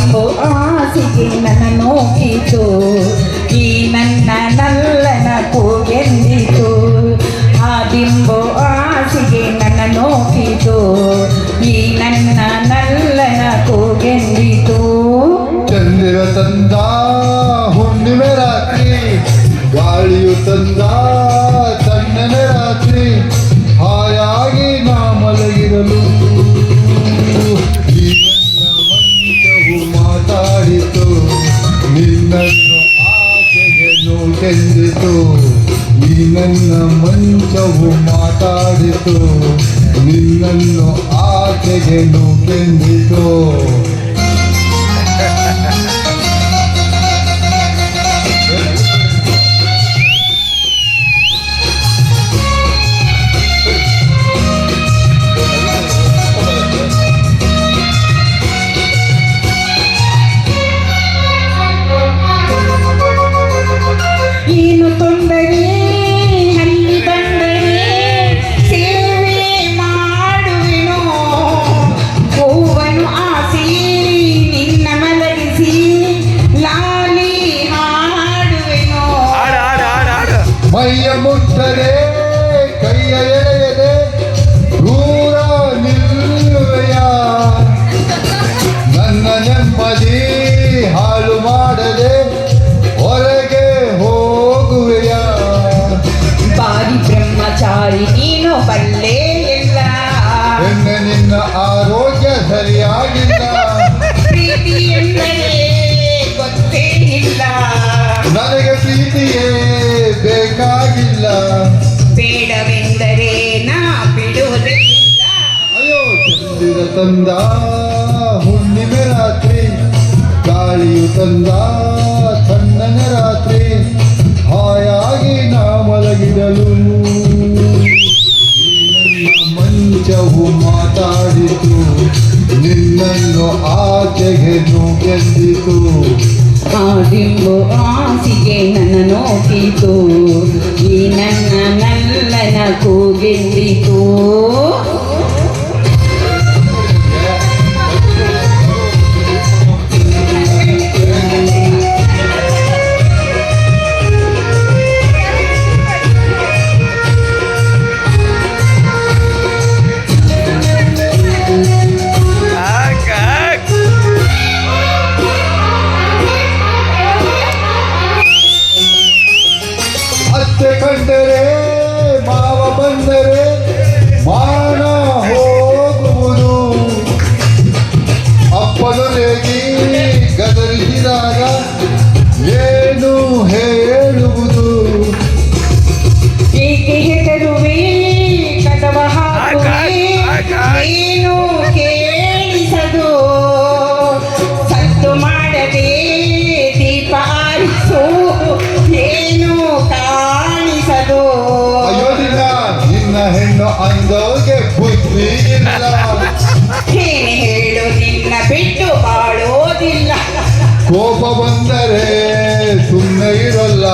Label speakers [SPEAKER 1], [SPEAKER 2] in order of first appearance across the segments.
[SPEAKER 1] ದಿಂಬು ಆಸೆಗೆ ನನ್ನ ನೋಕಿತು ಈ ನನ್ನ ನಲ್ಲನ ಕೂಗೆಂದಿತು ಆ ದಿಂಬು ಆಸೆಗೆ ನನ್ನ ನೋಕಿತು ಈ ನನ್ನ ನಲ್ಲನ ಕೂಗೆಂದಿತು
[SPEAKER 2] ಚಂದಿರ ತಂದ ಹುಣ್ಣಿಮೆ ರಾತ್ರಿ ಗಾಳಿಯು ತಂದ ತಣ್ಣನೆ ರಾತ್ರಿ ಹಾಯಾಗಿ ನಾ ಮಲಗಿರಲು ಈ ನನ್ನ ಮಂಚವು ಮಾತಾಡಿತು ನಿನ್ನನ್ನು ಆಸೆಗೆ ನೂಕೆಂದಿತು ಈ ನನ್ನ ಮಂಚವು ಮಾತಾಡಿತು ನಿನ್ನನ್ನು ಆಸೆಗೆ ನೂಕೆಂದಿತು
[SPEAKER 1] ಏನು ತೊಂದರೆ ಅಲ್ಲಿ ಬಂದರೆ ಸೇವೆ ಮಾಡುವೆನೋ ಹೂವನ್ನು ಆಸಿ ನಿನ್ನ ಮಲಗಿಸಿ ಲಾಲಿ ಹಾಡುವೆನೋ
[SPEAKER 2] ಮೈಯ ಮುಟ್ಟದೆ ಕೈಯ ಎಳೆಯದೆ ದೂರ ನಿಲ್ಲುವೆಯ ನನ್ನ ನೆಮ್ಮದಿ ಹಾಳು ಮಾಡದೆ ಹೊರಗೆ ಹೋಗುವೆಯ
[SPEAKER 1] ಬಾರಿ ಬ್ರಹ್ಮಚಾರಿ ನೀನು ಬಲ್ಲೆ ಇಲ್ಲ
[SPEAKER 2] ಎಣ್ಣೆ ನಿನ್ನ ಆರೋಗ್ಯ ಸರಿಯಾಗಿಲ್ಲ
[SPEAKER 1] ಪ್ರೀತಿ ಎಂದರೆ ಗೊತ್ತೇ ಇಲ್ಲ
[SPEAKER 2] ನನಗೆ ಪ್ರೀತಿಯೇ ಬೇಕಾಗಿಲ್ಲ
[SPEAKER 1] ಬೇಡವೆಂದರೆ ನಾ ಬಿಡುವುದೇ ಇಲ್ಲ
[SPEAKER 2] ಅಯ್ಯೋ ಚಂದಿರ ತಂದ ಹುಣ್ಣಿಮೆ ರಾತ್ರಿ ಗಾಳಿಯು ತಂದ ತಣ್ಣನೆ ರಾತ್ರಿ ಹಾಯಾಗಿ ನಾ ಮಲಗಿರಲು ನನ್ನ ಮಂಚವು ಮಾತಾಡಿತು ನಿನ್ನನ್ನು ಆಚೆಗೆ ನೂಕೆಂದಿತು
[SPEAKER 1] ಆ ದಿಂಬು ಆಸೆಗೆ ನನ್ನ ನೋಕಿತು ಈ ನನ್ನ ನಲ್ಲನ ಕೂಗೆಂದಿತು
[SPEAKER 2] ಅತ್ತೆ ಕಂಡರೆ ಮಾವ ಬಂದರೆ ಮಾನ ಹೋಗುವುದು ಅಪ್ಪನು ರೇಗಿ ಗದರಿಸಿದಾಗ ಏನು ಹೇಳುವುದು
[SPEAKER 1] ಏಕೆ ಹೆದರುವೆ ಕದವ ಹಾಕುವೆ ಏನು ಕೇಳಿಸದು ಸದ್ದು ಮಾಡದೆ ದೀಪ ಆರಿಸು ಏನು ಕಾಣಿಸದು
[SPEAKER 2] ಅಯೋದಿಲ್ಲ ನಿನ್ನ ಹೆಣ್ಣು ಅಂದವ್ರಿಗೆ ಬುದ್ಧಿ ಇಲ್ಲ
[SPEAKER 1] ಏನೇ ಹೇಳು ನಿನ್ನ ಬಿಟ್ಟು ಬಾಳೋದಿಲ್ಲ
[SPEAKER 2] ಕೋಪ ಬಂದರೆ ಸುಮ್ಮನೆ ಇರಲ್ಲ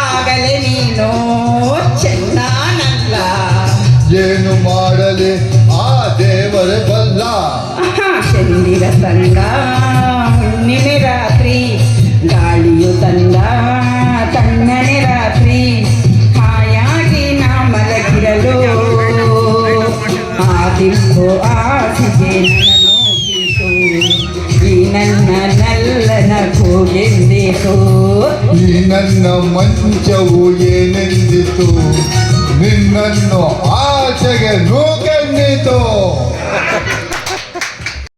[SPEAKER 1] ಆಗಲೇ ನೀನು ಚೆನ್ನಾನಲ್ಲ
[SPEAKER 2] ಏನು ಮಾಡಲಿ ಆ ದೇವರೇ ಬಲ್ಲ
[SPEAKER 1] ಚಂದಿರ ತಂದ ಹುಣ್ಣಿಮೆ ರಾತ್ರಿ ಗಾಳಿಯು ತಂದ ತಣ್ಣನೆ ರಾತ್ರಿ ಹಾಯಾಗಿ ನಾ ಮಲಗಿರಲು ಆ ದಿಂಬು ಆಸೆಗೆ ನನ್ನ ನೋಕಿತು ಈ ನನ್ನ ನಲ್ಲನ ಕೂಗೆಂದಿತು
[SPEAKER 2] ಈ ನನ್ನ ಮಂಚವು ಏನೆಂದಿತು ನಿನ್ನನ್ನು ಆಚೆಗೆ